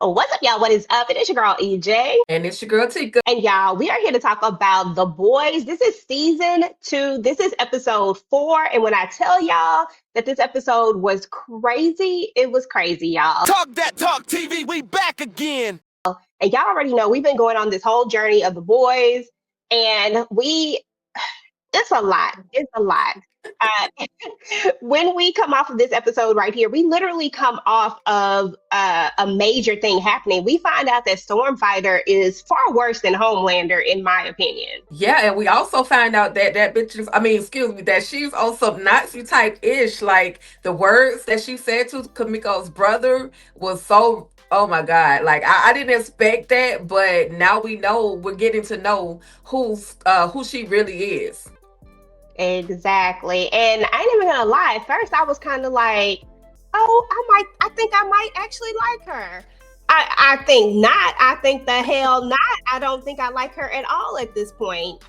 What's up, y'all? What is up? It is your girl EJ. And it's your girl Tika. And y'all, we are here to talk about The Boys. This is season 2. This is episode 4. And when I tell y'all that this episode was crazy, it was crazy, y'all. Talk that talk TV, we back again. And y'all already know we've been going on this whole journey of The Boys. And it's a lot. It's a lot. Uh, when we come off of this episode right here, we literally come off of a major thing happening. We find out that Stormfighter is far worse than Homelander, in my opinion. Yeah, and we also find out that that bitch is, that she's also Nazi type ish. Like the words that she said to Kamiko's brother was so, oh my God. Like I didn't expect that, but now we're getting to know who she really is. Exactly. And I ain't even gonna lie. At first, I was kind of like, oh, I think I might actually like her. I think not. I think the hell not. I don't think I like her at all at this point.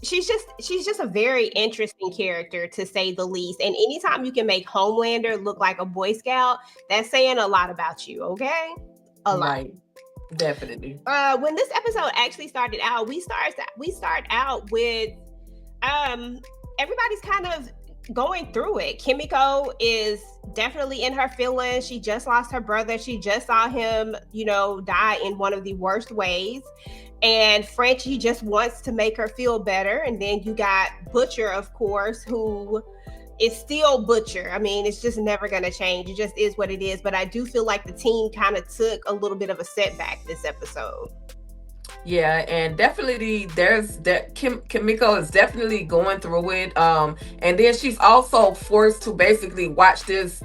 She's just a very interesting character, to say the least. And anytime you can make Homelander look like a Boy Scout, that's saying a lot about you, okay? A lot. Right. Definitely. When this episode actually started out, we start out with everybody's kind of going through it. Kimiko is definitely in her feelings. She just lost her brother. She just saw him, die in one of the worst ways. And Frenchie just wants to make her feel better. And then you got Butcher, of course, who is still Butcher. I mean, it's just never going to change. It just is what it is. But I do feel like the team kind of took a little bit of a setback this episode. Yeah, and definitely there's that Kimiko is definitely going through it. And then she's also forced to basically watch this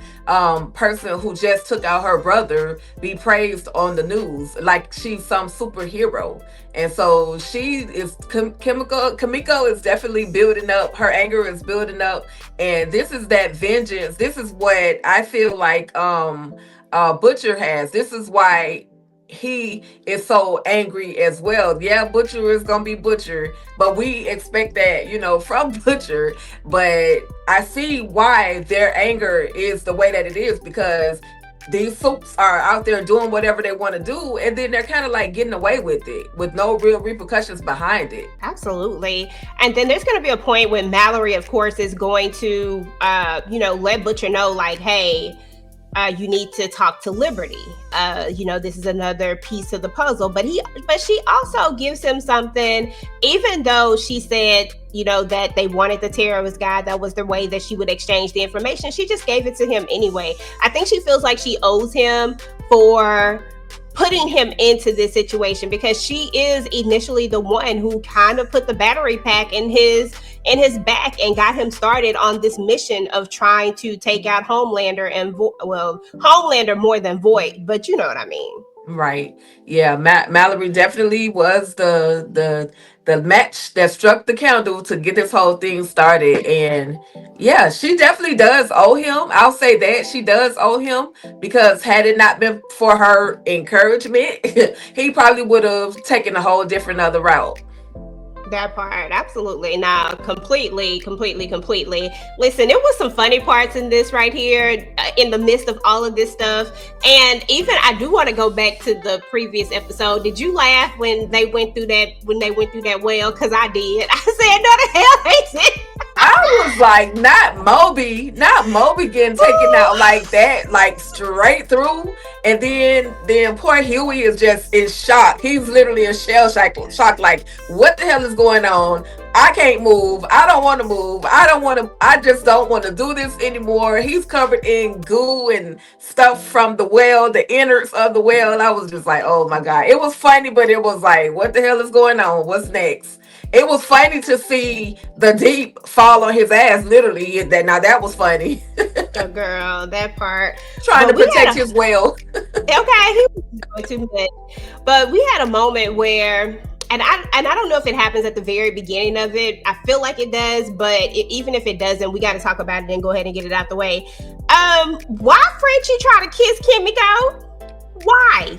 person who just took out her brother be praised on the news like she's some superhero. And so Kimiko is definitely building up. Her anger is building up, and this is that vengeance. This is what I feel like Butcher has. This is why he is so angry as well. Yeah, Butcher is gonna be Butcher, but we expect that, from Butcher. But I see why their anger is the way that it is, because these soups are out there doing whatever they want to do, and then they're kind of like getting away with it with no real repercussions behind it. Absolutely. And then there's going to be a point when Mallory, of course, is going to let Butcher know, like, hey, you need to talk to Liberty. This is another piece of the puzzle. But she also gives him something, even though she said, that they wanted the terrorist guy. That was the way that she would exchange the information. She just gave it to him anyway. I think she feels like she owes him for putting him into this situation, because she is initially the one who kind of put the battery pack in his back and got him started on this mission of trying to take out Homelander and Homelander more than Voight, but you know what I mean. Right. Yeah, Mallory definitely was the match that struck the candle to get this whole thing started. And yeah, she definitely does owe him. I'll say that she does owe him, because had it not been for her encouragement, he probably would have taken a whole different other route. That part, absolutely. Now, completely. Listen, there was some funny parts in this right here, in the midst of all of this stuff. And even I do want to go back to the previous episode. Did you laugh when they went through that well? Because I did. I said, no, the hell ain't it? I was like, not Moby getting taken out like that, like straight through. And then poor Huey is just in shock. He's literally in shell shock, like, what the hell is going on? I can't move. I don't want to move. I just don't want to do this anymore. He's covered in goo and stuff from the well, the innards of the well. And I was just like, oh my God. It was funny, but it was like, what the hell is going on? What's next? It was funny to see the deep fall on his ass, literally. That was funny. Oh, girl, that part. Trying to protect his well. Okay, he was doing too much. But we had a moment where, and I don't know if it happens at the very beginning of it. I feel like it does, but even if it doesn't, we got to talk about it and go ahead and get it out the way. Why Frenchie try to kiss Kimiko? Why?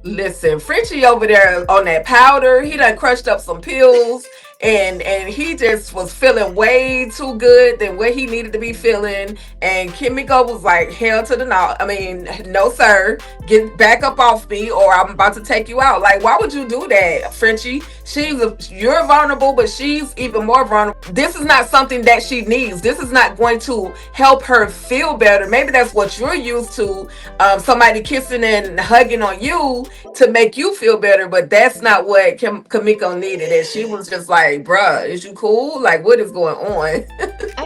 Listen, Frenchie over there on that powder, he done crushed up some pills, and he just was feeling way too good than what he needed to be feeling. And Kimiko was like, hell to the no. I mean, no, sir. Get back up off me or I'm about to take you out. Like, why would you do that, Frenchie? You're vulnerable, but she's even more vulnerable. This is not something that she needs. This is not going to help her feel better. Maybe that's what you're used to, somebody kissing and hugging on you to make you feel better, but that's not what Kimiko needed. And she was just like, bruh, is you cool? Like, what is going on?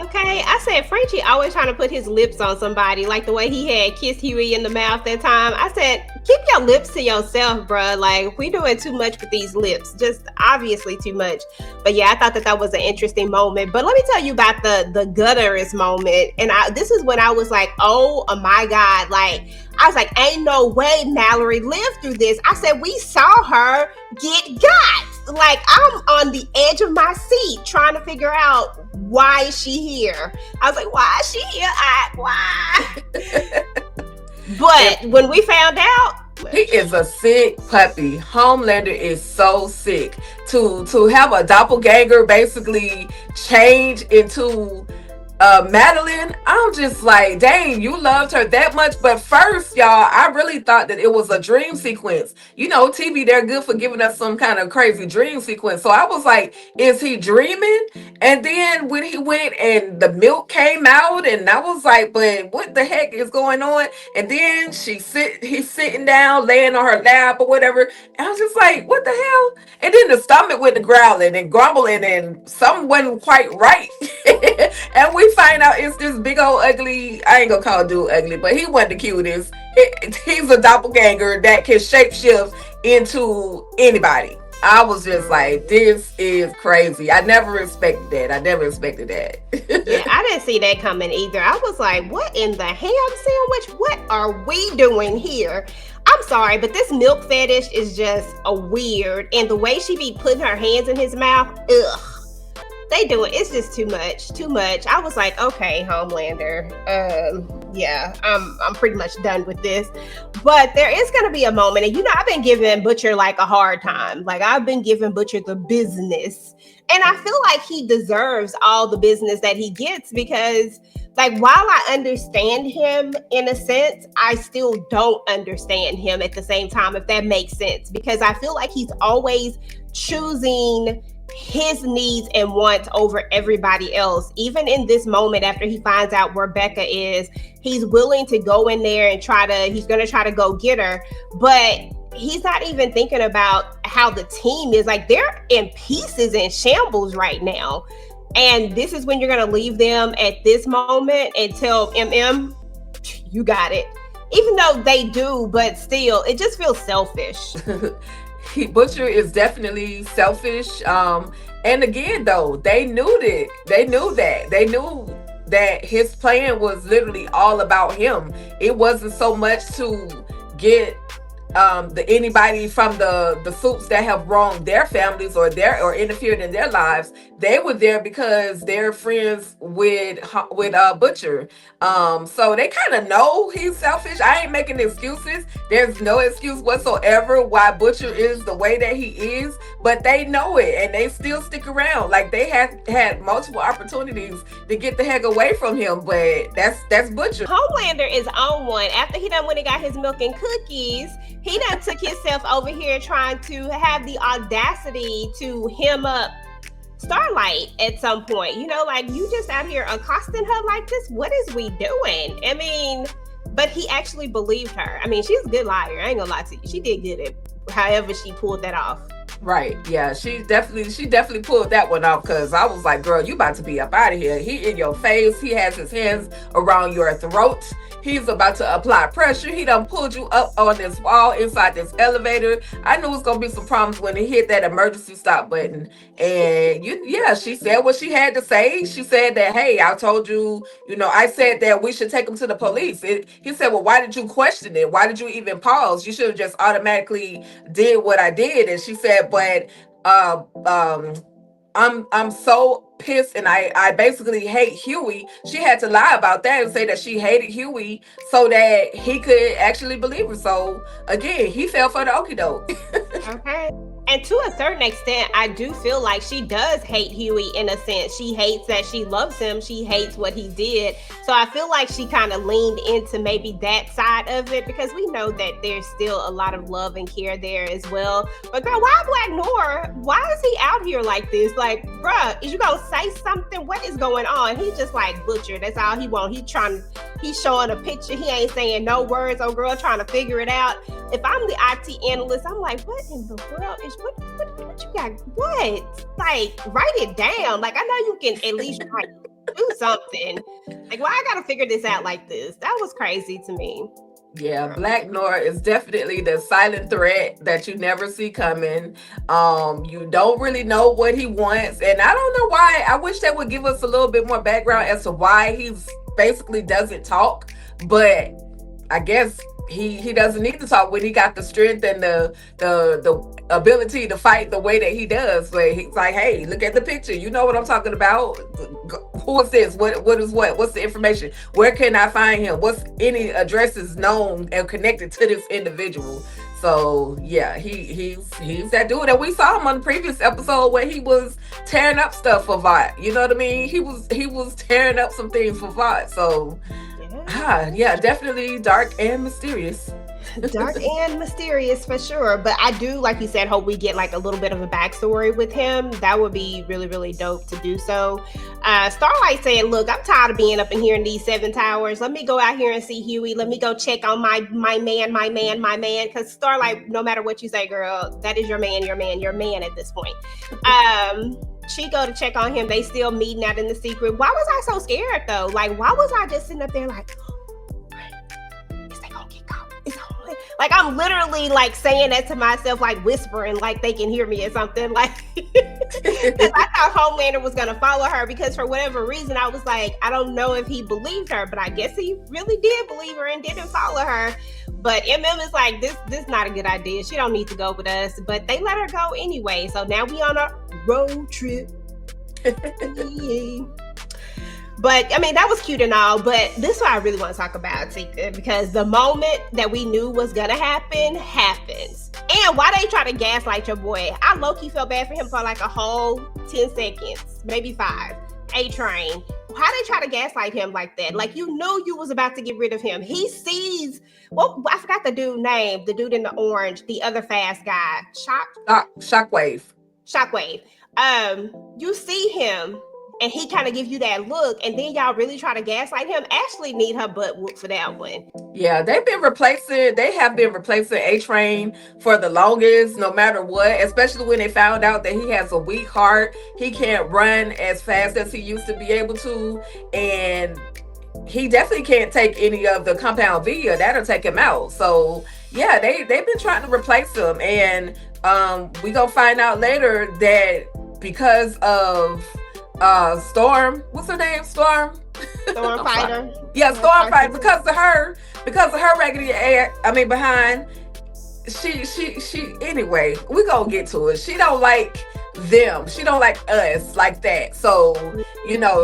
Okay, I said Frenchie always trying to put his lips on somebody, like the way he had kissed Huey in the mouth that time. I said, keep your lips to yourself, bruh. Like, we doing too much with these lips, just obviously too much. But yeah, I thought that was an interesting moment. But let me tell you about the gutterist moment. And this is when I was like, oh my God, like, I was like, ain't no way Mallory lived through this. I said, we saw her get got. Like, I'm on the edge of my seat trying to figure out why is she here. I was like, why is she here? Why? But when we found out, he is a sick puppy. Homelander is so sick. To have a doppelganger basically change into Madeline, I'm just like, dang, you loved her that much. But first, y'all, I really thought that it was a dream sequence. You know, TV, they're good for giving us some kind of crazy dream sequence. So I was like, is he dreaming? And then when he went and the milk came out, and I was like, but what the heck is going on? And then he's sitting down, laying on her lap or whatever. And I was just like, what the hell? And then the stomach went to growling and grumbling, and something wasn't quite right. And we find out it's this big old ugly, I ain't gonna call dude ugly, but he wasn't the cutest. He's a doppelganger that can shapeshift into anybody. I was just like, this is crazy. I never expected that. Yeah, I didn't see that coming either. I was like, what in the ham sandwich? What are we doing here? I'm sorry, but this milk fetish is just a weird. And the way she be putting her hands in his mouth, ugh. They do it. It's just too much. I was like, okay, Homelander. Yeah, I'm pretty much done with this. But there is going to be a moment, and I've been giving Butcher like a hard time. Like, I've been giving Butcher the business, and I feel like he deserves all the business that he gets because, like, while I understand him in a sense, I still don't understand him at the same time, if that makes sense, because I feel like he's always choosing his needs and wants over everybody else. Even in this moment, after he finds out where Becca is, he's willing to go in there and he's going to try to go get her, but he's not even thinking about how the team is. Like, they're in pieces and shambles right now, and this is when you're going to leave them at this moment and tell you got it, even though they do, but still it just feels selfish. Butcher is definitely selfish. And again, though, they knew that his plan was literally all about him. It wasn't so much to get anybody from the Supes that have wronged their families or interfered in their lives. They were there because they're friends with Butcher. So they kind of know he's selfish. I ain't making excuses. There's no excuse whatsoever why Butcher is the way that he is, but they know it and they still stick around. Like, they had multiple opportunities to get the heck away from him, but that's Butcher. Homelander is on one. After he done when he got his milk and cookies, he done took himself over here trying to have the audacity to hem up Starlight at some point. Like, you just out here accosting her like this. What is we doing? I mean, but he actually believed her. I mean, she's a good liar. I ain't gonna lie to you. She did good at however she pulled that off. Right. Yeah, she definitely pulled that one off, because I was like, girl, you about to be up out of here. He in your face. He has his hands around your throat. He's about to apply pressure. He done pulled you up on this wall inside this elevator. I knew it was gonna be some problems when he hit that emergency stop button. And she said what she had to say. She said that, hey, I told you, I said that we should take him to the police. He said, well, why did you question it? Why did you even pause? You should have just automatically did what I did. And she said, but I'm so pissed, and I basically hate Huey. She had to lie about that and say that she hated Huey so that he could actually believe her. So again, he fell for the okie doke. Okay. And to a certain extent, I do feel like she does hate Huey in a sense. She hates that she loves him. She hates what he did. So I feel like she kind of leaned into maybe that side of it, because we know that there's still a lot of love and care there as well. But girl, why Black Noir? Why is he out here like this? Like, bruh, is you gonna say something? What is going on? He just like Butcher. That's all he want. He's showing a picture. He ain't saying no words. Oh girl, trying to figure it out. If I'm the IT analyst, I'm like, what in the world is what you got? What? Like, write it down. Like, I know you can at least try to do something. Like, why I gotta figure this out like this? That was crazy to me. Yeah, Black Noir is definitely the silent threat that you never see coming. You don't really know what he wants, and I don't know why. I wish they would give us a little bit more background as to why he's basically doesn't talk, but I guess he doesn't need to talk when he got the strength and the ability to fight the way that he does. But he's like, hey, look at the picture. You know what I'm talking about? Who is this? What is what? What's the information? Where can I find him? What's any addresses known and connected to this individual? So yeah, he's that dude that we saw him on the previous episode where he was tearing up stuff for Vought. You know what I mean? He was tearing up some things for Vought. So yeah, definitely dark and mysterious. Dark and mysterious for sure. But I do, like you said, hope we get like a little bit of a backstory with him. That would be really, really dope to do so. Starlight said, look, I'm tired of being up in here in these 7 towers. Let me go out here and see Huey. Let me go check on my man. Because Starlight, no matter what you say, girl, that is your man at this point. She go to check on him. They still meeting out in the secret. Why was I so scared though? Like, why was I just sitting up there like, is they gonna get caught? Like, I'm literally like saying that to myself, like whispering, like they can hear me or something. Like, because I thought Homelander was gonna follow her, because for whatever reason I was like, I don't know if he believed her, but I guess he really did believe her and didn't follow her. But MM is like, this not a good idea. She don't need to go with us. But they let her go anyway. So now we on a road trip. Yeah. But I mean, that was cute and all, but this is what I really want to talk about, Tika, because the moment that we knew was gonna happen happens. And why they try to gaslight your boy? I low-key felt bad for him for like a whole 10 seconds, maybe 5. A-Train. How they try to gaslight him like that? Like, you knew you was about to get rid of him. He sees, well, I forgot the dude's name, the dude in the orange, the other fast guy. Shockwave. You see him, and he kind of gives you that look, and then y'all really try to gaslight him. Ashley need her butt whooped for that one. Yeah, they have been replacing A-Train for the longest, no matter what, especially when they found out that he has a weak heart. He can't run as fast as he used to be able to, and he definitely can't take any of the Compound V, or that'll take him out. So yeah, they've been trying to replace him, and we gonna find out later that because of Storm, what's her name? Stormfighter. Yeah, Stormfighter. Because of her raggedy ass, behind. She anyway, we gonna get to it. She don't like them. She don't like us like that. So,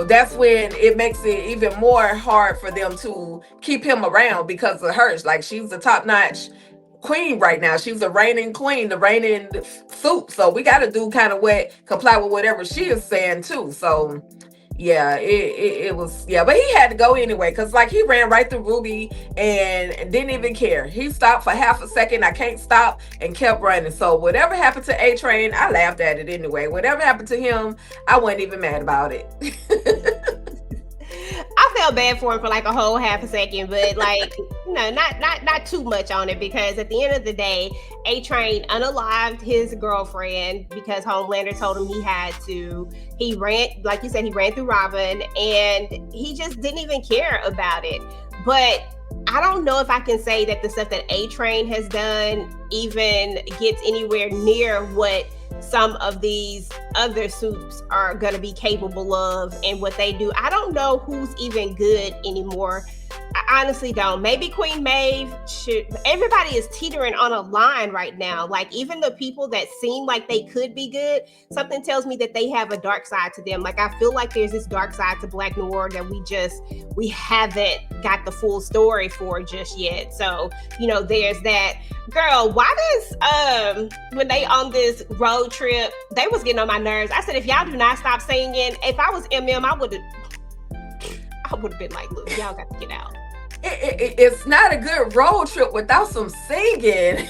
that's when it makes it even more hard for them to keep him around because of her. Like, she's a top-notch queen right now. She's the reigning queen, the reigning suit. So we got to do kind of comply with whatever she is saying too. So yeah, it was, yeah, but he had to go anyway, because like he ran right through Ruby and didn't even care. He stopped for half a second. I can't stop, and kept running. So whatever happened to A-Train, I laughed at it anyway. Whatever happened to him, I wasn't even mad about it. I felt bad for him for like a whole half a second, but like, not too much on it, because at the end of the day, A-Train unalived his girlfriend because Homelander told him he had to. He ran, like you said, he ran through Robin, and he just didn't even care about it. But I don't know if I can say that the stuff that A-Train has done even gets anywhere near what some of these other suits are going to be capable of and what they do. I don't know who's even good anymore. I honestly don't. Maybe Queen Maeve should. Everybody is teetering on a line right now. Like, even the people that seem like they could be good, something tells me that they have a dark side to them. Like, I feel like there's this dark side to Black Noir that we haven't got the full story for just yet. So, there's that. Girl, why does when they on this road trip, they was getting on my nerves. I said, if y'all do not stop singing, if I was MM, I would have been like, look, y'all got to get out. It's not a good road trip without some singing.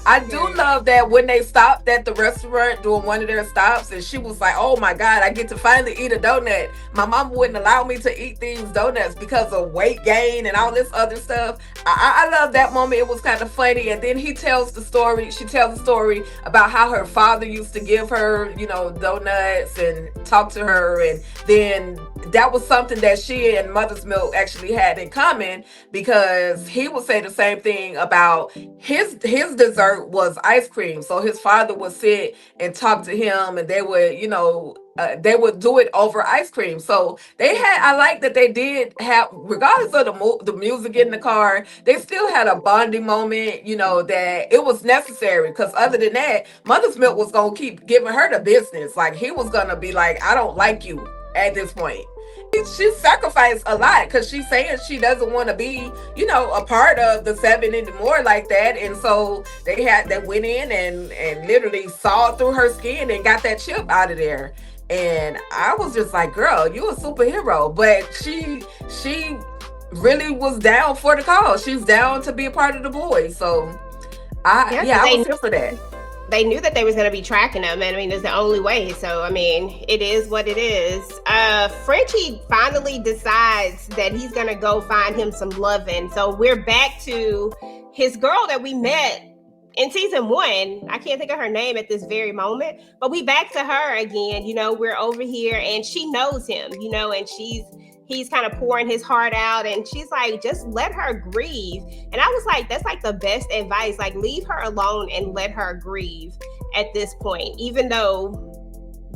I do love that when they stopped at the restaurant doing one of their stops, and she was like, oh my God, I get to finally eat a donut. My mom wouldn't allow me to eat these donuts because of weight gain and all this other stuff. I love that moment. It was kind of funny. And then she tells the story about how her father used to give her, donuts and talk to her. And then that was something that she and Mother's Milk actually had in common, because he would say the same thing about his dessert was ice cream. So his father would sit and talk to him, and they would do it over ice cream. So I like that they did have, regardless of the music in the car, they still had a bonding moment, that it was necessary. Because other than that, Mother's Milk was going to keep giving her the business. Like, he was going to be like, I don't like you at this point. She sacrificed a lot because she's saying she doesn't want to be, a part of the 7 anymore like that. And so they went in and literally sawed through her skin and got that chip out of there. And I was just like, girl, you a superhero. But she really was down for the cause. She's down to be a part of the boys. So I was here for that. They knew that they was going to be tracking them. And I mean, it's the only way. So, I mean, it is what it is. Frenchie finally decides that he's going to go find him some loving. So we're back to his girl that we met in season 1. I can't think of her name at this very moment, but we back to her again. We're over here and she knows him, and he's kind of pouring his heart out, and she's like, just let her grieve. And I was like, that's like the best advice. Like, leave her alone and let her grieve at this point, even though,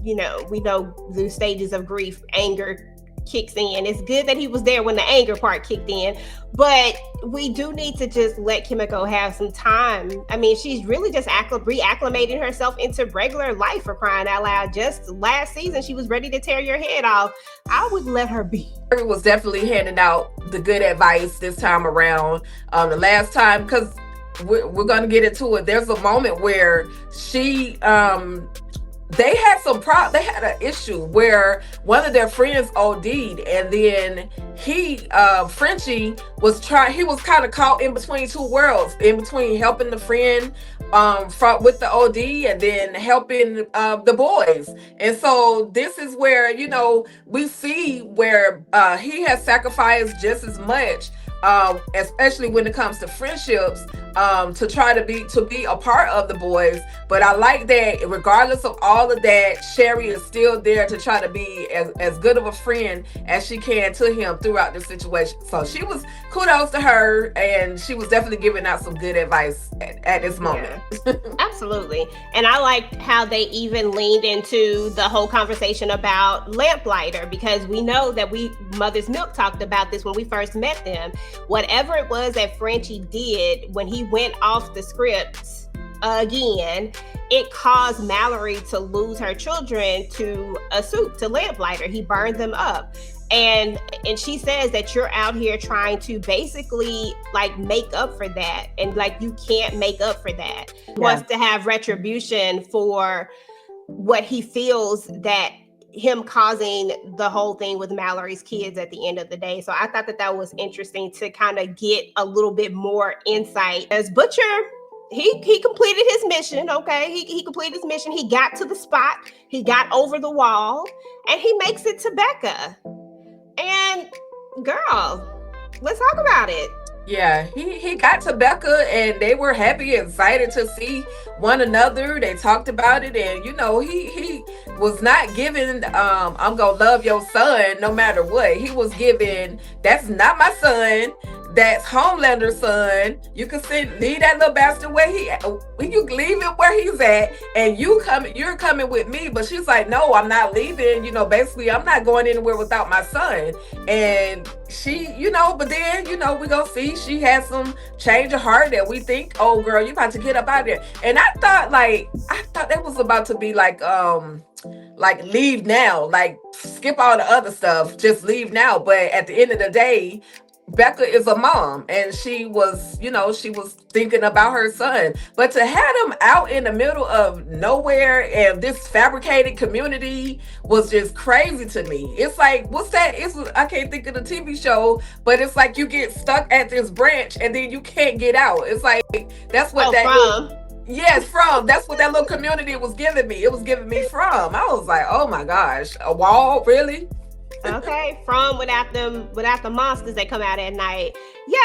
we know the stages of grief, anger kicks in. It's good that he was there when the anger part kicked in, but we do need to just let Kimiko have some time. I mean, she's really just reacclimating herself into regular life, for crying out loud. Just last season, she was ready to tear your head off. I would let her be. It was definitely handing out the good advice this time around. The last time, because we're going to get into it, there's a moment where she they had an issue where one of their friends OD'd, and then Frenchie was kind of caught in between two worlds, in between helping the friend with the OD and then helping the boys. And so this is where, we see where he has sacrificed just as much, especially when it comes to friendships, to try to be a part of the boys. But I like that regardless of all of that, Sherry is still there to try to be as good of a friend as she can to him throughout the situation. So kudos to her, and she was definitely giving out some good advice at this moment. Yeah, absolutely. And I liked how they even leaned into the whole conversation about Lamplighter, because we know that Mother's Milk talked about this when we first met them. Whatever it was that Frenchie did when he went off the script again, it caused Mallory to lose her children to Lamplighter. He burned them up. And she says that you're out here trying to basically like make up for that. And like, you can't make up for that. He wants to have retribution for what he feels that him causing the whole thing with Mallory's kids at the end of the day. So I thought that was interesting to kind of get a little bit more insight. As Butcher, he completed his mission, okay? He completed his mission. He got to the spot. He got over the wall, and he makes it to Becca. And girl, let's talk about it. Yeah, he got to Becca, and they were happy and excited to see one another. They talked about it, and he was not giving I'm gonna love your son no matter what. He was giving, that's not my son. that's Homelander's son. You can leave that little bastard where you leave him where he's at, and you're coming with me. But she's like, no, I'm not leaving. Basically, I'm not going anywhere without my son. And she, but then, we gonna see she has some change of heart that we think, oh girl, you about to get up out of there. And I thought that was about to be like leave now, like skip all the other stuff, just leave now. But at the end of the day, Becca is a mom, and she was thinking about her son. But to have them out in the middle of nowhere and this fabricated community was just crazy to me. It's like, what's that? I can't think of the TV show, but it's like you get stuck at this branch and then you can't get out. It's like, that's what that's what that little community was giving me. It was giving me From. I was like, oh my gosh, a wall, really? Okay, From without the monsters that come out at night. Yeah,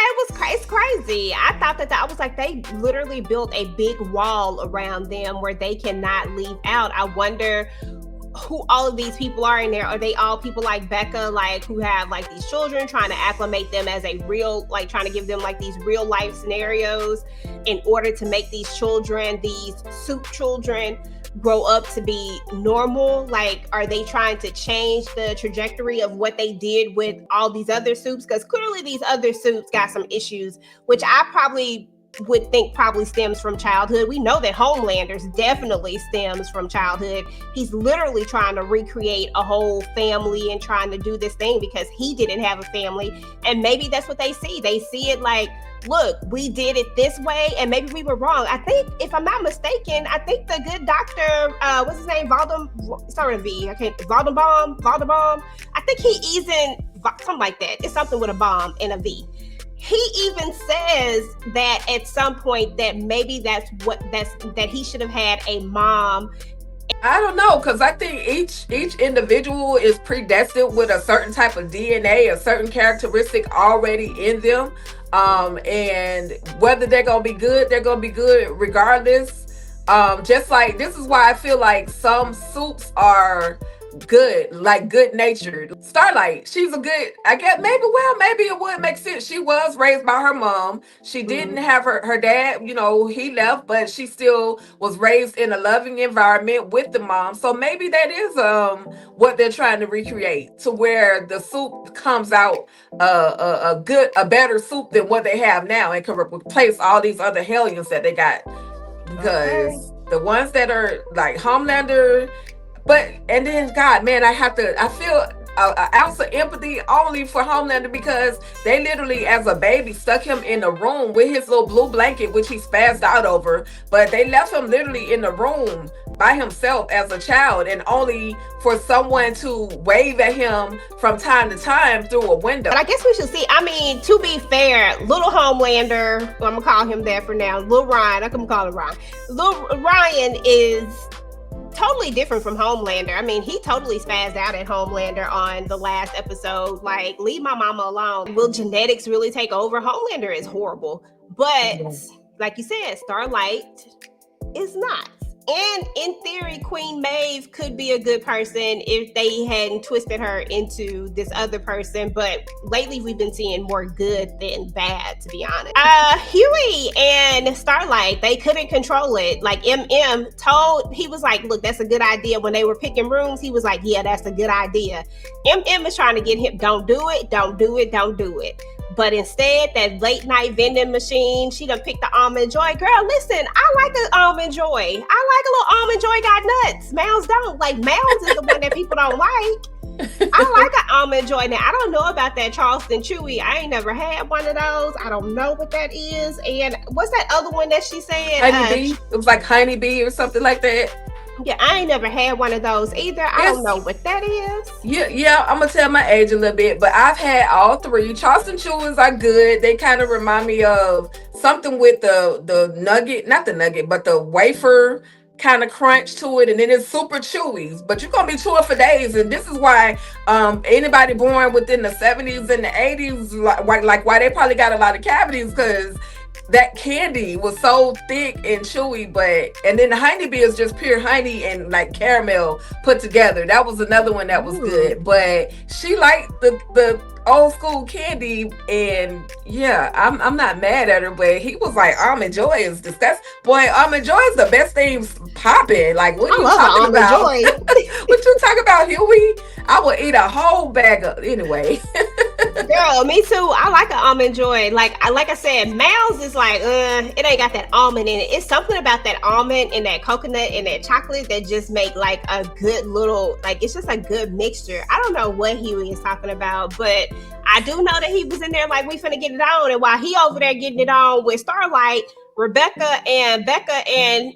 it's crazy. I thought that I was like, they literally built a big wall around them where they cannot leave out. I wonder who all of these people are in there. Are they all people like Becca, like who have like these children, trying to acclimate them as a real, like trying to give them like these real life scenarios in order to make these children, these soup children, grow up to be normal? Like, are they trying to change the trajectory of what they did with all these other soups? Because clearly these other soups got some issues, which I probably would think probably stems from childhood. We know that Homelander's definitely stems from childhood. He's literally trying to recreate a whole family and trying to do this thing because he didn't have a family. And maybe that's what they see. They see it like, look, we did it this way and maybe we were wrong. I think, if I'm not mistaken, I think the good doctor, what's his name? Valdembaum. I think he even, something like that. It's something with a bomb and a V. He even says that at some point that maybe that he should have had a mom. I don't know, because I think each individual is predestined with a certain type of DNA, a certain characteristic already in them. And whether they're gonna be good regardless. Just like, this is why I feel like some soups are good, like good natured. Starlight, she's a good, I guess, maybe it would make sense. She was raised by her mom. She didn't have her dad, he left, but she still was raised in a loving environment with the mom. So maybe that is what they're trying to recreate, to where the soup comes out a better soup than what they have now, and can replace all these other hellions that they got. Because the ones that are like Homelander, and then God, man, I feel an ounce of empathy only for Homelander, because they literally, as a baby, stuck him in a room with his little blue blanket, which he spazzed out over. But they left him literally in the room by himself as a child, and only for someone to wave at him from time to time through a window. But I guess we should see, I mean, to be fair, little Homelander, I'm gonna call him that for now, Lil Ryan, I'm gonna call him Ryan. Lil Ryan is totally different from Homelander. I mean, he totally spazzed out at Homelander on the last episode, like, leave my mama alone. Will genetics really take over? Homelander is horrible, but like you said, Starlight is not. And in theory, Queen Maeve could be a good person if they hadn't twisted her into this other person. But lately, we've been seeing more good than bad, to be honest. Huey and Starlight, they couldn't control it. Like, he was like, look, that's a good idea. When they were picking rooms, he was like, yeah, that's a good idea. Was trying to get him, don't do it, don't do it, don't do it. But instead, that late night vending machine, she done picked the Almond Joy. Girl, listen, I like an Almond Joy. I like a little Almond Joy got nuts. Mounds don't. Like, Mounds is the one that people don't like. I like an Almond Joy. Now, I don't know about that Charleston Chewy. I ain't never had one of those. I don't know what that is. And what's that other one that she said? Honeybee. It was like Honeybee or something like that. Yeah, I ain't never had one of those either. I don't know what that is. Yeah, I'm gonna tell my age a little bit, but I've had all three. Charleston Chews are good. They kind of remind me of something with the nugget, not the nugget, but the wafer kind of crunch to it, and then it's super chewy. But you're gonna be chewing for days, and this is why anybody born within the 70s and the 80s, like why they probably got a lot of cavities, because that candy was so thick and chewy. And then the Honeybee is just pure honey and like caramel put together. That was another one that was good. But she liked the old school Candy, and yeah, I'm not mad at her, but he was like, Almond Joy is disgusting. Boy, Almond Joy is the best thing popping. Like, what are I you love talking Almond about? Joy. What you talking about, Huey? I would eat a whole bag of anyway. Girl, me too. I like an almond joy. Like I said, Mounds is like, it ain't got that almond in it. It's something about that almond and that coconut and that chocolate that just make like a good little, like it's just a good mixture. I don't know what Huey is talking about, but I do know that he was in there like we finna get it on, and while he over there getting it on with Starlight, Rebecca and Becca and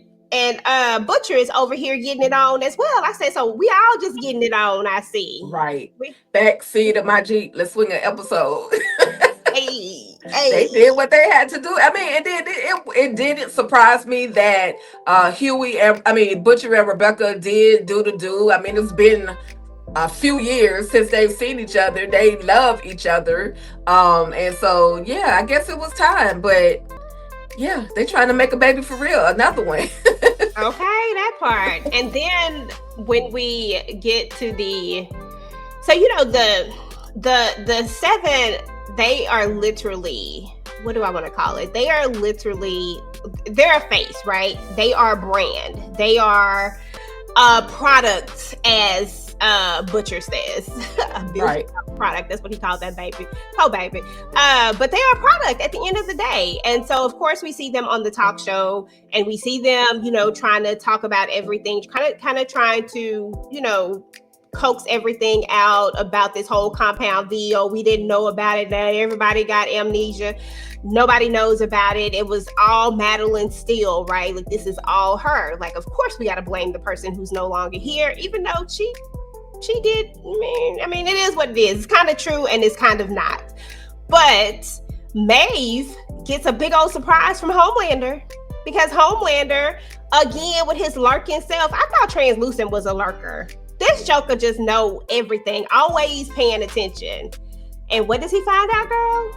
Butcher is over here getting it on as well. I said, so we all just getting it on. I see. Right. Backseat of my Jeep. Let's swing an episode. Hey. They did what they had to do. I mean, it didn't surprise me that Butcher and Rebecca did do. I mean, it's been a few years since they've seen each other. They love each other. And so yeah, I guess it was time. But yeah, they trying to make a baby for real. Another one. Okay, that part. And then when we get to so you know the seven, they are literally, what do I want to call it? They are literally, they're a face, right? They are a brand. They are a product, as Butcher says. Right. Product. That's what he called that baby. Oh, baby. But they are a product at the end of the day. And so, of course, we see them on the talk show, and we see them, trying to talk about everything, kind of trying to, coax everything out about this whole Compound V. Oh, we didn't know about it. Everybody got amnesia. Nobody knows about it. It was all Madeline Steele, right? Like, this is all her. Like, of course, we got to blame the person who's no longer here, even though she did. I mean, it is what it is. It's kind of true and it's kind of not. But Maeve gets a big old surprise from Homelander, because Homelander, again, with his lurking self, I thought Translucent was a lurker. This Joker just know everything, always paying attention. And what does he find out, girl?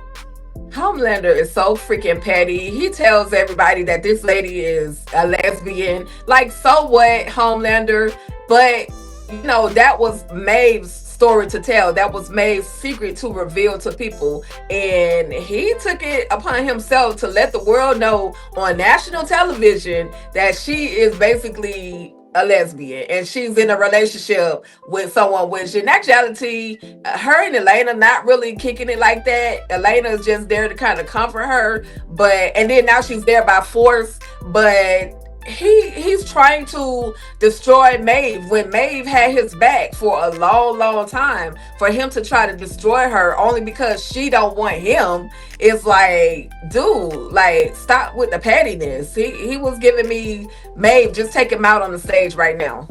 Homelander is so freaking petty. He tells everybody that this lady is a lesbian. Like, so what, Homelander? But, that was Maeve's story to tell. That was Maeve's secret to reveal to people. And he took it upon himself to let the world know on national television that she is basically a lesbian and she's in a relationship with someone, which in actuality, her and Elena not really kicking it like that. Elena is just there to kind of comfort her, and then now she's there by force. But he's trying to destroy Maeve when Maeve had his back for a long time. For him to try to destroy her only because she don't want him is like, dude, like, stop with the pettiness. He was giving me Maeve, just take him out on the stage right now.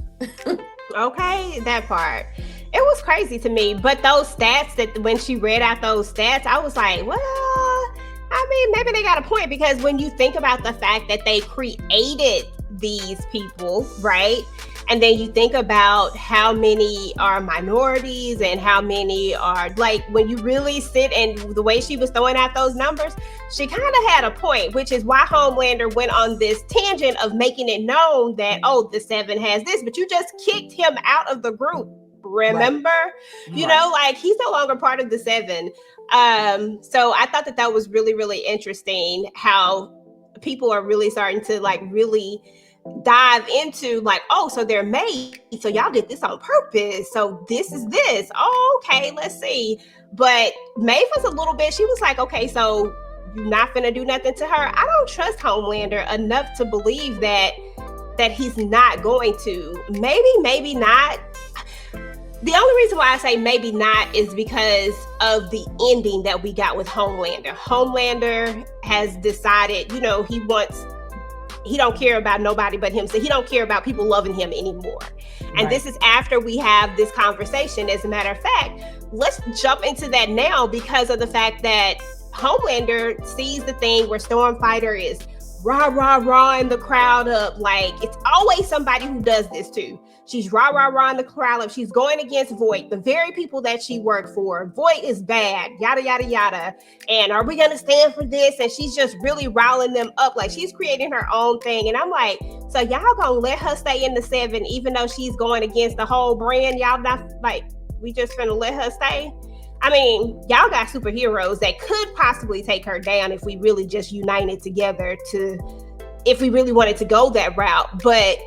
Okay, that part. It was crazy to me. But those stats, that when she read out those stats, I was like, well, I mean, maybe they got a point, because when you think about the fact that they created these people, right? And then you think about how many are minorities and how many are, like, when you really sit and the way she was throwing out those numbers, she kind of had a point, which is why Homelander went on this tangent of making it known that, oh, the seven has this, but you just kicked him out of the group. Remember? Right. Like, he's no longer part of the seven. So I thought that was really, really interesting how people are really starting to like really dive into like, oh, so they're made. So y'all did this on purpose. So this is this. Oh, okay, let's see. But Maeve was a little bit, she was like, okay, so you're not gonna do nothing to her. I don't trust Homelander enough to believe that he's not going to. Maybe not. The only reason why I say maybe not is because of the ending that we got with Homelander. Homelander has decided, he don't care about nobody but himself. He don't care about people loving him anymore. And right. This is after we have this conversation. As a matter of fact, let's jump into that now, because of the fact that Homelander sees the thing where Stormfighter is rah-rah-rah-ing the crowd up. Like, it's always somebody who does this too. She's rah-rah-rah-ing the crowd up. She's going against Voight, the very people that she worked for. Voight is bad, yada, yada, yada. And are we going to stand for this? And she's just really riling them up. Like, she's creating her own thing. And I'm like, so y'all going to let her stay in the seven, even though she's going against the whole brand? Y'all not, like, we just going to let her stay? I mean, y'all got superheroes that could possibly take her down if we really just united together if we really wanted to go that route. But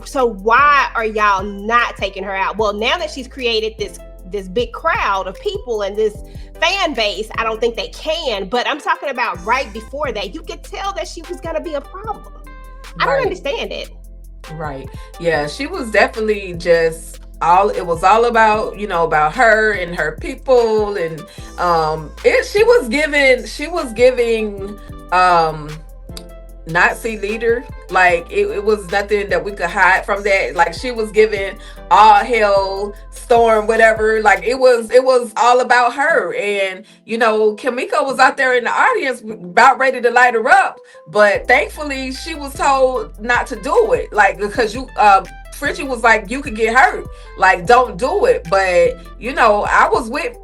so why are y'all not taking her out? Well, now that she's created this big crowd of people and this fan base, I don't think they can. But I'm talking about right before that, you could tell that she was going to be a problem. I don't understand it. Right. Yeah, she was definitely just it was all about, about her and her people, and she was giving Nazi leader. Like it was nothing that we could hide from that. Like she was giving all hell storm, whatever. Like it was all about her. And Kimiko was out there in the audience about ready to light her up, but thankfully she was told not to do it. Like because Frenchie was like, you could get hurt. Like, don't do it. But I was with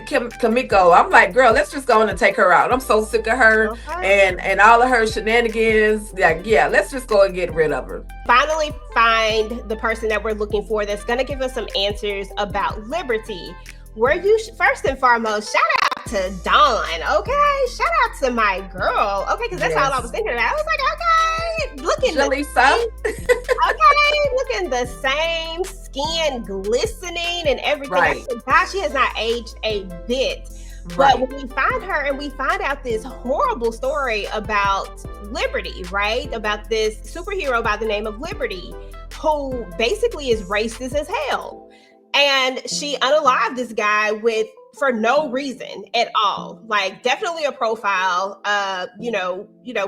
Kimiko. I'm like, girl, let's just go on and take her out. I'm so sick of her and all of her shenanigans. Like, yeah, let's just go and get rid of her. Finally find the person that we're looking for that's going to give us some answers about Liberty. First and foremost, shout out to Dawn, okay? Shout out to my girl, okay? Because that's all I was thinking about. I was like, okay, looking looking the same, skin glistening and everything. Right. Gosh, she has not aged a bit. But when we find her and we find out this horrible story about Liberty, right? About this superhero by the name of Liberty, who basically is racist as hell. And she unalived this guy for no reason at all. Like definitely a profile,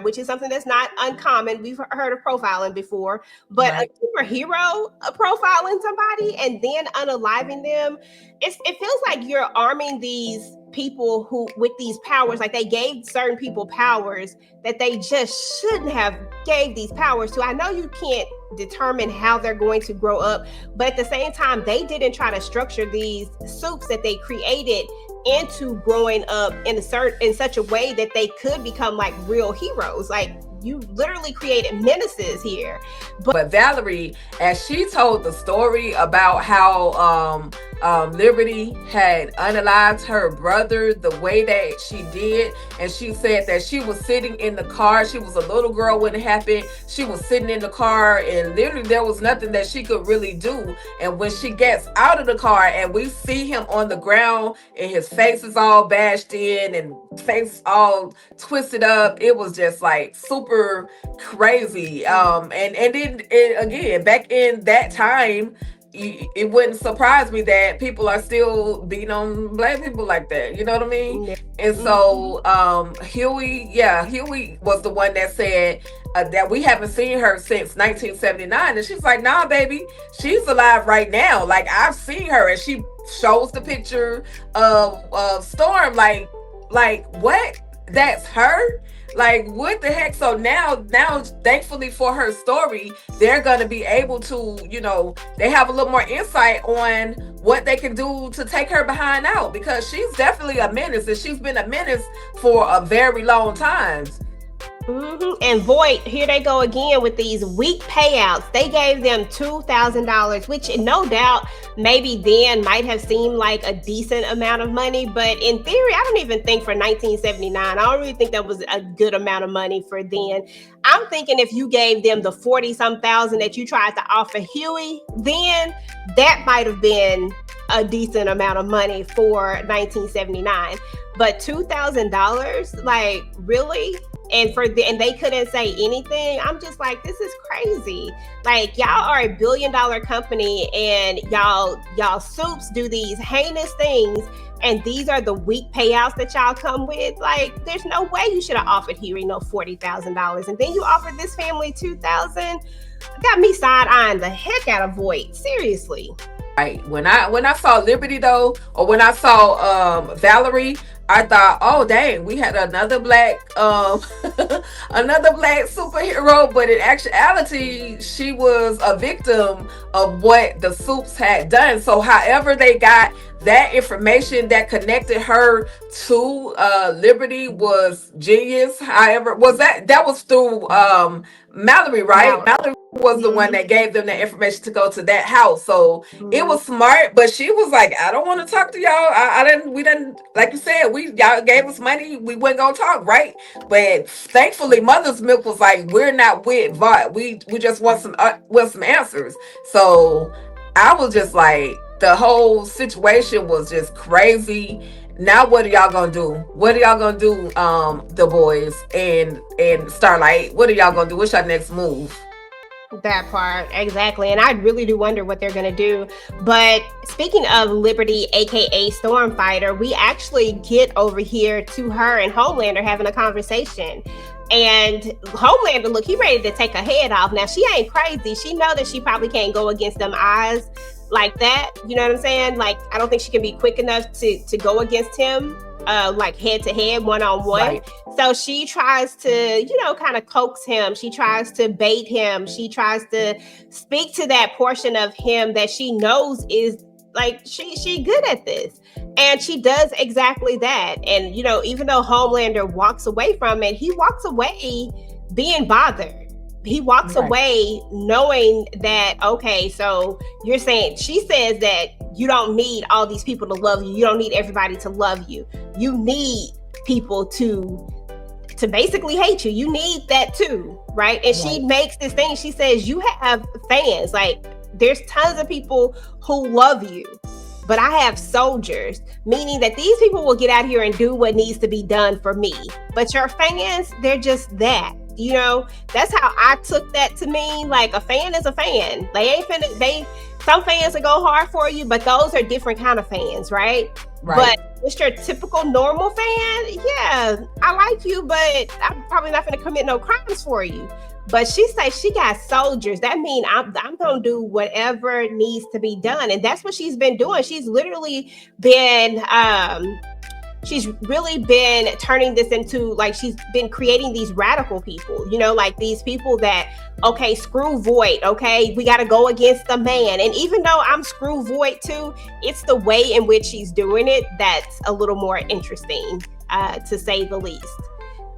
which is something that's not uncommon. We've heard of profiling before, but a superhero profiling somebody and then unaliving them, it feels like you're arming these people who with these powers. Like they gave certain people powers that they just shouldn't have gave these powers to. I know you can't determine how they're going to grow up, but at the same time, they didn't try to structure these soups that they created into growing up in such a way that they could become like real heroes. Like you literally created menaces here. But Valerie, as she told the story about how Liberty had unalived her brother the way that she did, and she said that she was sitting in the car. She was a little girl when it happened. She was sitting in the car and literally there was nothing that she could really do. And when she gets out of the car and we see him on the ground and his face is all bashed in and face all twisted up, it was just like super crazy. And then again, back in that time, it wouldn't surprise me that people are still beating on black people like that. You know what I mean? Yeah. And so Huey was the one that said that we haven't seen her since 1979. And she's like, nah, baby, she's alive right now. Like I've seen her. And she shows the picture of Storm. Like what? That's her? Like what the heck? So now thankfully for her story, they're going to be able to, they have a little more insight on what they can do to take her behind out, because she's definitely a menace and she's been a menace for a very long time. Mm-hmm. And Voight, here they go again with these weak payouts. They gave them $2,000, which no doubt maybe then might have seemed like a decent amount of money. But in theory, I don't even think for 1979, I don't really think that was a good amount of money for then. I'm thinking if you gave them the 40-some thousand that you tried to offer Huey, then that might have been a decent amount of money for 1979. But $2,000, like really? And they couldn't say anything. I'm just like, this is crazy. Like y'all are a $1 billion company and y'all soups do these heinous things, and these are the weak payouts that y'all come with. Like there's no way you should have offered Huey no $40,000, and then you offered this family $2,000. Got me side-eyeing the heck out of Voight. Seriously. Right. When I saw Liberty though, or when I saw Valerie, I thought, oh dang, we had another black superhero, but in actuality, she was a victim of what the soups had done. So however they got that information that connected her to Liberty was genius. However, was that was through Mallory, right? Mallory was the one that gave them the information to go to that house. So it Mhm. was smart, but she was like, I don't want to talk to y'all. We didn't, like you said, y'all gave us money. We wasn't gonna talk, right? But thankfully, Mother's Milk was like, we're not with Vought. We just want some answers. So I was just like, the whole situation was just crazy. Now what are y'all gonna do? What are y'all gonna do, the boys and Starlight? What are y'all gonna do? What's your next move? That part, exactly. And I really do wonder what they're going to do. But speaking of Liberty, aka Stormfighter, we actually get over here to her and Homelander having a conversation. And Homelander, look, he ready to take her head off. Now, she ain't crazy. She know that she probably can't go against them eyes like that. You know what I'm saying? Like, I don't think she can be quick enough to go against him, like head to head, one on one. So she tries to, kind of coax him. She tries to bait him. She tries to speak to that portion of him that she knows is like she good at this. And she does exactly that. And, even though Homelander walks away from it, he walks away being bothered. He walks away knowing that, okay, so you're saying, she says that you don't need all these people to love you. You don't need everybody to love you. You need people to basically hate you. You need that too, right? And she makes this thing. She says, you have fans. Like, there's tons of people who love you, but I have soldiers, meaning that these people will get out here and do what needs to be done for me. But your fans, they're just that. That's how I took that to mean. Like, a fan is a fan. They ain't finna, some fans will go hard for you, but those are different kind of fans, right? But it's your typical normal fan. Yeah, I like you, but I'm probably not going to commit no crimes for you. But she says she got soldiers. That means I'm going to do whatever needs to be done. And that's what she's been doing. She's literally been, she's really been turning this into, like, she's been creating these radical people, like these people that, okay, screw Voight, okay, we got to go against the man. And even though I'm screw Voight too, it's the way in which she's doing it that's a little more interesting, to say the least.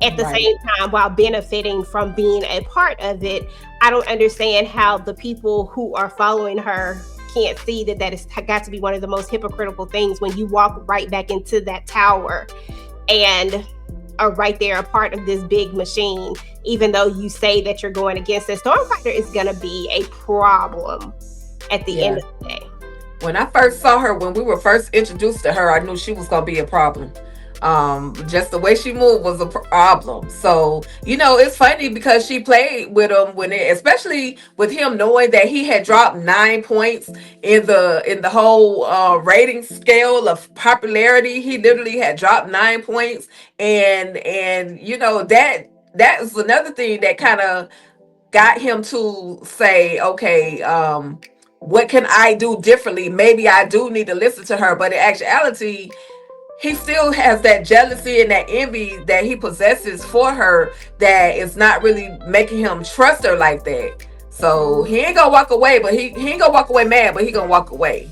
At the same time, while benefiting from being a part of it, I don't understand how the people who are following her can't see that it's got to be one of the most hypocritical things when you walk right back into that tower and are right there a part of this big machine, even though you say that you're going against it. Stormfighter is going to be a problem at the end of the day. When I first saw her, when we were first introduced to her, I knew she was going to be a problem. Just the way she moved was a problem. So, it's funny because she played with him especially with him knowing that he had dropped 9 points in the whole rating scale of popularity. He literally had dropped 9 points, and that is another thing that kind of got him to say, okay, what can I do differently? Maybe I do need to listen to her. But in actuality, he still has that jealousy and that envy that he possesses for her that is not really making him trust her like that. So he ain't gonna walk away, but he ain't gonna walk away mad, but he gonna walk away.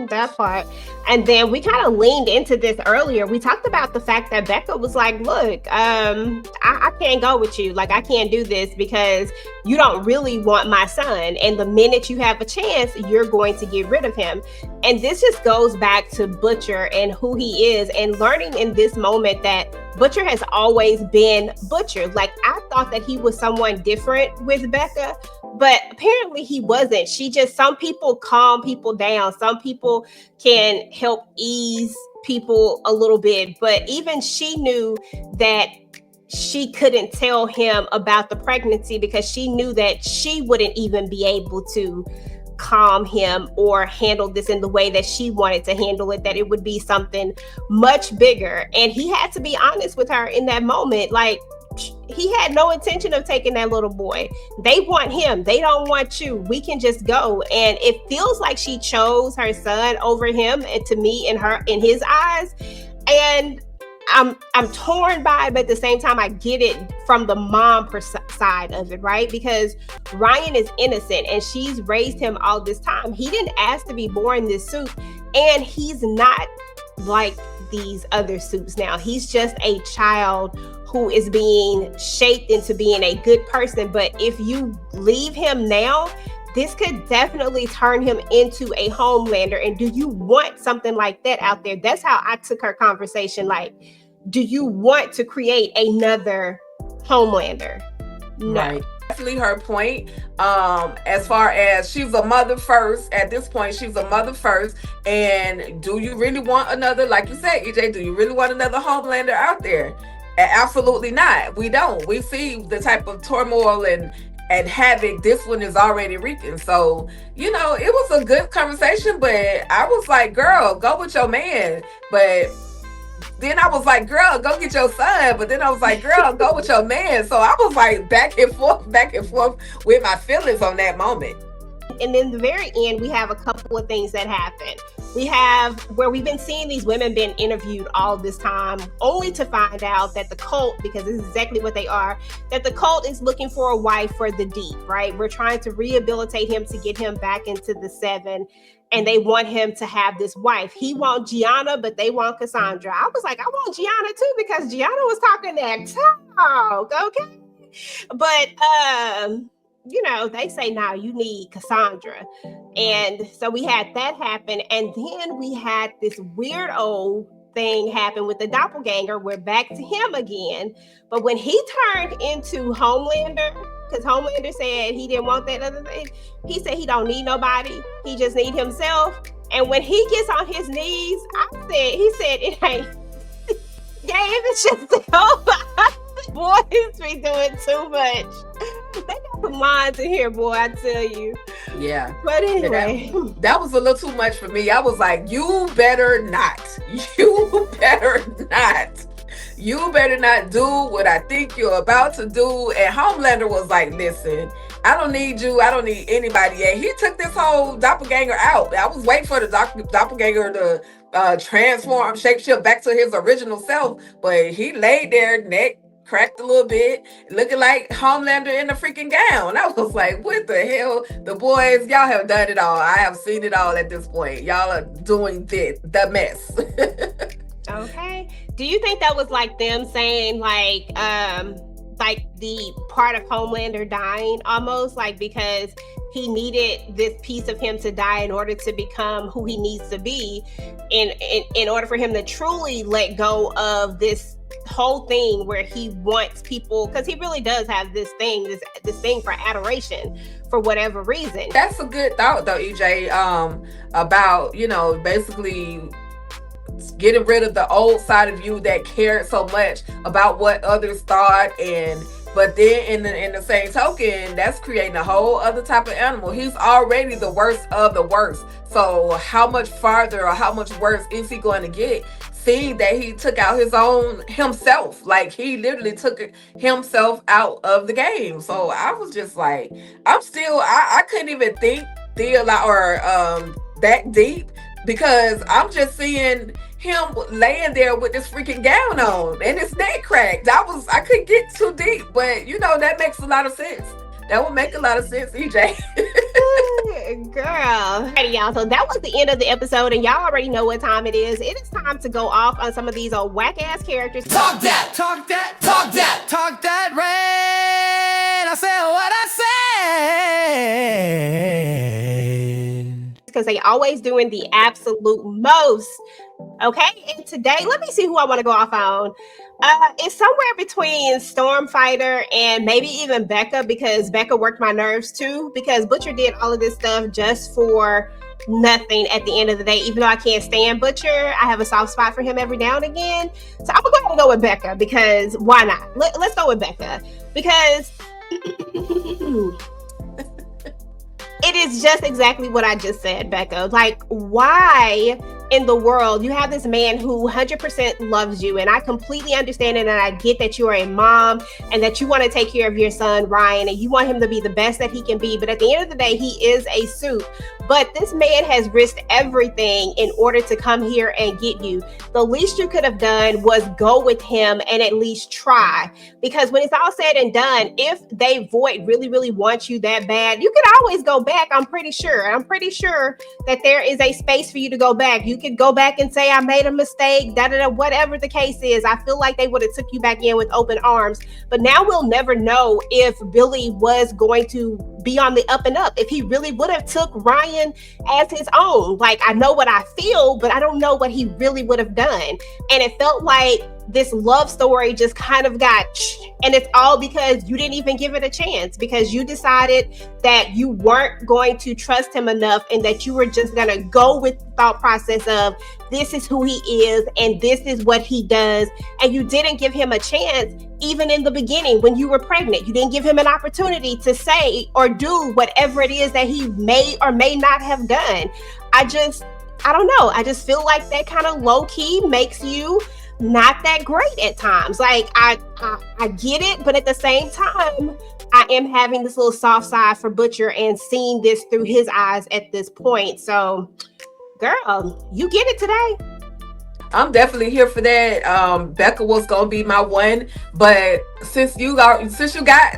That part. And then we kind of leaned into this earlier. We talked about the fact that Becca was like, look, I can't go with you. Like, I can't do this because you don't really want my son. And the minute you have a chance, you're going to get rid of him. And this just goes back to Butcher and who he is, and learning in this moment that Butcher has always been Butcher. Like, I thought that he was someone different with Becca, but apparently he wasn't. Some people calm people down. Some people can help ease people a little bit, but even she knew that she couldn't tell him about the pregnancy because she knew that she wouldn't even be able to calm him or handle this in the way that she wanted to handle it, that it would be something much bigger. And he had to be honest with her in that moment. Like, he had no intention of taking that little boy. They want him. They don't want you. We can just go. And it feels like she chose her son over him, and to me, in his eyes. And I'm torn by it, but at the same time, I get it from the mom side of it, right? Because Ryan is innocent and she's raised him all this time. He didn't ask to be born this suit, and he's not like these other suits now. He's just a child who is being shaped into being a good person. But if you leave him now, this could definitely turn him into a Homelander. And do you want something like that out there? That's how I took her conversation. Like, do you want to create another Homelander? No. Right. Definitely her point. As far as she's a mother first, at this point, she's a mother first. And do you really want another, like you said, EJ, do you really want another Homelander out there? Absolutely not. We don't. We see the type of turmoil and havoc this one is already reaping. So, it was a good conversation, but I was like, girl, go with your man. But then I was like, girl, go get your son. But then I was like, girl, go with your man. So I was like back and forth with my feelings on that moment. And then the very end, we have a couple of things that happen. We have where we've been seeing these women being interviewed all this time, only to find out that the cult, because this is exactly what they are, that the cult is looking for a wife for the Deep, right? We're trying to rehabilitate him to get him back into the Seven. And they want him to have this wife. He wants Gianna, but they want Cassandra. I was like, I want Gianna too, because Gianna was talking that talk, okay? But, they say, now you need Cassandra. And so we had that happen. And then we had this weird old thing happen with the doppelganger. We're back to him again. But when he turned into Homelander, because Homelander said he didn't want that other thing, he said he don't need nobody. He just need himself. And when he gets on his knees, he said it ain't. Gabe, it's just the boys be doing too much. They got some lines in here, boy, I tell you. Yeah. But anyway. That was a little too much for me. I was like, you better not. You better not. You better not do what I think you're about to do. And Homelander was like, listen, I don't need you. I don't need anybody. And he took this whole doppelganger out. I was waiting for the doppelganger to transform, shapeshift back to his original self. But he laid there, neck cracked a little bit, looking like Homelander in a freaking gown. I was like, what the hell? The boys, y'all have done it all. I have seen it all at this point. Y'all are doing the mess. Okay. Do you think that was like them saying like the part of Homelander dying almost, like because he needed this piece of him to die in order to become who he needs to be, in order for him to truly let go of this whole thing where he wants people, because he really does have this thing for adoration for whatever reason. That's a good thought though, EJ, about, basically getting rid of the old side of you that cared so much about what others thought. But then in the same token, that's creating a whole other type of animal. He's already the worst of the worst. So how much farther or how much worse is he going to get? Seeing that he took out his own himself, like he literally took himself out of the game. So I was just like, I couldn't even think that deep, because I'm just seeing him laying there with this freaking gown on and his neck cracked. I couldn't get too deep, but that makes a lot of sense. That would make a lot of sense, EJ. Girl. Alrighty, y'all. So that was the end of the episode, and y'all already know what time it is. It is time to go off on some of these old whack-ass characters. Talk that, talk that, talk that, talk that rain. I said what I said. Because they always doing the absolute most. Okay, and today, let me see who I want to go off on. It's somewhere between Stormfighter and maybe even Becca, because Becca worked my nerves too, because Butcher did all of this stuff just for nothing at the end of the day. Even though I can't stand Butcher, I have a soft spot for him every now and again. So I'm going to go with Becca, because why not? Let's go with Becca, because it is just exactly what I just said, Becca. Like, why in the world you have this man who 100% loves you, and I completely understand it, and I get that you are a mom and that you want to take care of your son Ryan and you want him to be the best that he can be, but at the end of the day he is a suit. but this man has risked everything in order to come here and get you. The least you could have done was go with him and at least try. Because when it's all said and done, if they void really, really want you that bad, you could always go back. I'm pretty sure. I'm pretty sure that there is a space for you to go back. You could go back and say, I made a mistake, da da da, whatever the case is. I feel like they would have took you back in with open arms. But now we'll never know if Billy was going to be on the up and up, if he really would have took Ryan as his own. Like, I know what I feel, but I don't know what he really would have done. And it felt like this love story just kind of got, and it's all because you didn't even give it a chance, because you decided that you weren't going to trust him enough, and that you were just going to go with the thought process of, this is who he is and this is what he does. And you didn't give him a chance. Even in the beginning, when you were pregnant, you didn't give him an opportunity to say or do whatever it is that he may or may not have done. I don't know. I just feel like that kind of low key makes you not that great at times. Like, I get it, but at the same time, I am having this little soft side for Butcher and seeing this through his eyes at this point. So, girl, you get it today. I'm definitely here for that. Becca was gonna be my one, but since you got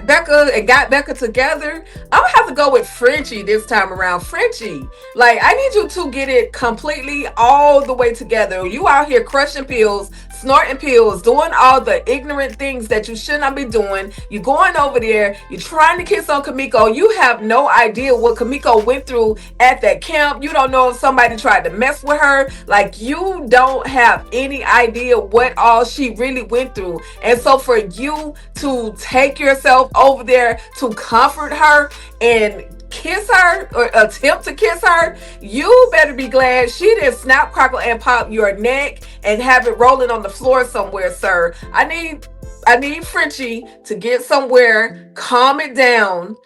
Becca and got Becca together, I'm gonna have to go with Frenchie this time around. Frenchie, like, I need you to get it completely all the way together. You out here crushing pills, snorting pills, doing all the ignorant things that you should not be doing. You going over there, you trying to kiss on Kamiko. You have no idea what Kamiko went through at that camp. You don't know if somebody tried to mess with her. Like, you don't have any idea what all she really went through. And so for you to take yourself over there to comfort her and kiss her or attempt to kiss her, you better be glad she didn't snap, crackle, and pop your neck and have it rolling on the floor somewhere, sir. I need Frenchie to get somewhere, calm it down,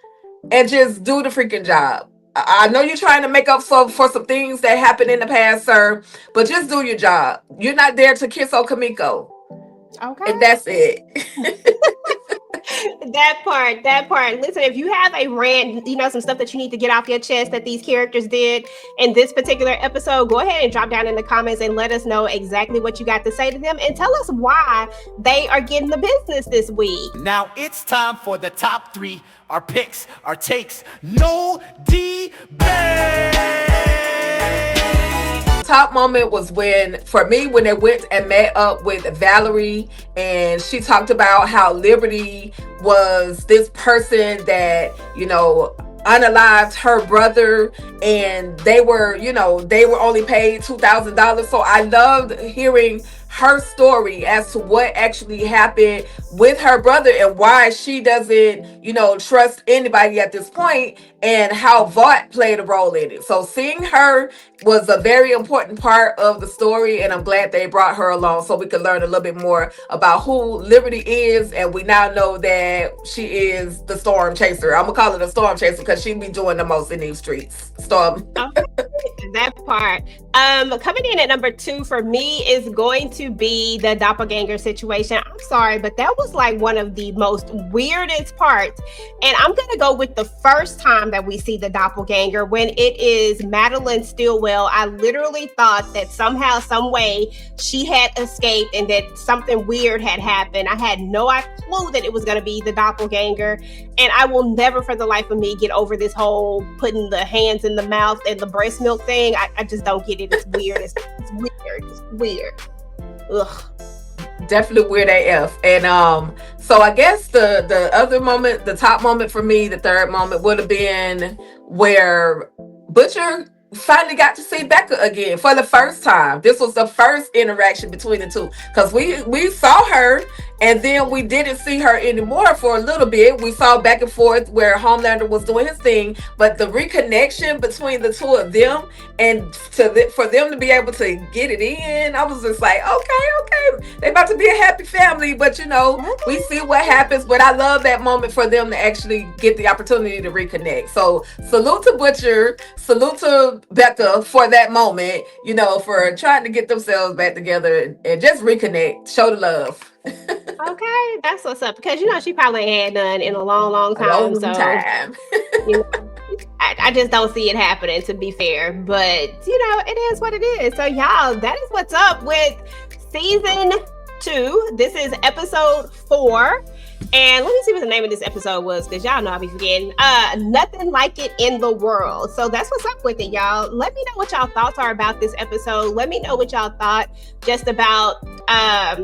and just do the freaking job. I know you're trying to make up for some things that happened in the past, sir, but just do your job. You're not there to kiss on Kamiko. Okay. And that's it. That part. Listen, if you have a rant, some stuff that you need to get off your chest that these characters did in this particular episode, go ahead and drop down in the comments and let us know exactly what you got to say to them, and tell us why they are getting the business this week. Now it's time for the top 3, our picks, our takes, no debate. Top moment was when they went and met up with Valerie, and she talked about how Liberty was this person that, unalived her brother, and they were only paid $2,000. So I loved hearing her story as to what actually happened with her brother and why she doesn't, trust anybody at this point, and how Vought played a role in it. So seeing her was a very important part of the story, and I'm glad they brought her along so we could learn a little bit more about who Liberty is, and we now know that she is the Storm Chaser. I'm gonna call it a Storm Chaser because she be doing the most in these streets. Storm. Okay, that part. Coming in at number 2 for me is going to be the doppelganger situation. I'm sorry, but that was like one of the most weirdest parts. And I'm going to go with the first time that we see the doppelganger, when it is Madeline Stillwell. I literally thought that somehow, some way, she had escaped and that something weird had happened. I had no clue that it was going to be the doppelganger. And I will never for the life of me get over this whole putting the hands in the mouth and the breast milk thing. I just don't get it. It's weird. It's weird. It's weird. Ugh. Definitely weird AF. And so I guess the other moment, the top moment for me, the third moment would have been where Butcher finally got to see Becca again for the first time. This was the first interaction between the two, because we saw her and then we didn't see her anymore for a little bit. We saw back and forth where Homelander was doing his thing, but the reconnection between the two of them and for them to be able to get it in, I was just like, okay, they about to be a happy family. But we see what happens. But I love that moment for them to actually get the opportunity to reconnect. So salute to Butcher, salute to Becca for that moment, for trying to get themselves back together and just reconnect, show the love. Okay, that's what's up, because she probably ain't had none in a long time. Long time. I just don't see it happening, to be fair. But, it is what it is. So, y'all, that is what's up with season 2. This is episode 4. And let me see what the name of this episode was, because y'all know I'll be forgetting. Nothing Like It in the World. So that's what's up with it, y'all. Let me know what y'all thoughts are about this episode. Let me know what y'all thought just about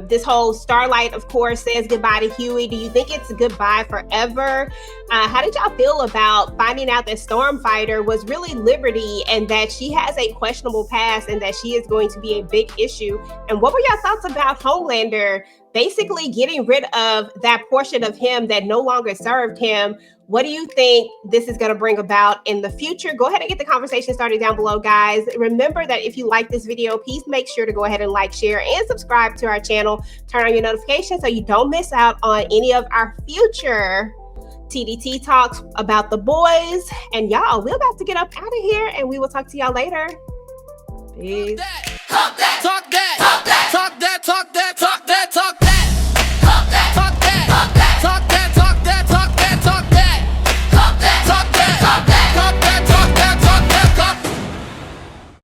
this whole Starlight, of course, says goodbye to Hughie. Do you think it's goodbye forever? How did y'all feel about finding out that Stormfighter was really Liberty and that she has a questionable past and that she is going to be a big issue? And what were y'all thoughts about Homelander basically getting rid of that portion of him that no longer served him? What do you think this is going to bring about in the future? Go ahead and get the conversation started down below, guys. Remember that if you like this video, please make sure to go ahead and like, share, and subscribe to our channel. Turn on your notifications so you don't miss out on any of our future TDT talks about the boys. And y'all, we're about to get up out of here, and we will talk to y'all later. Peace.